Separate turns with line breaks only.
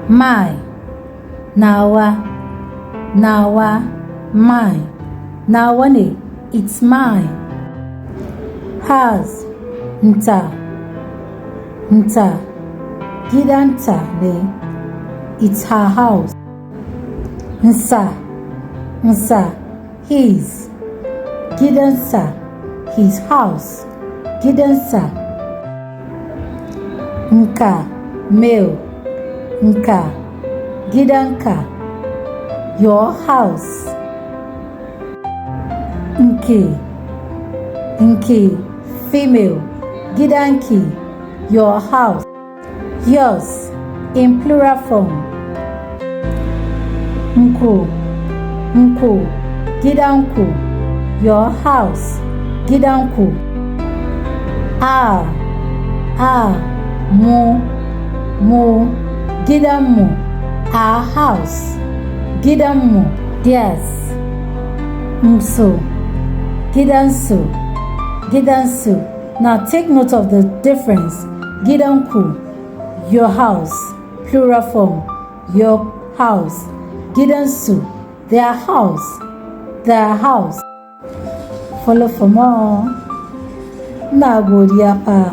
my, nawa, mine, nawa ne, it's mine. Hers, nta, gidanta ne, it's her house. Nsa, his, gidansa, his house, gidansa. Nka, male, gidanka, your house. Nki, female, gidanki, your house. Yours, in plural form. Nku, gidanku, your house, gidanku. Mu, gidanmu, our house, gidanmu. Yes. Mso, gidansu. Now take note of the difference. Gidanku, your house, plural form, your house. Gidansu, their house. Follow for more. Na godiya fa.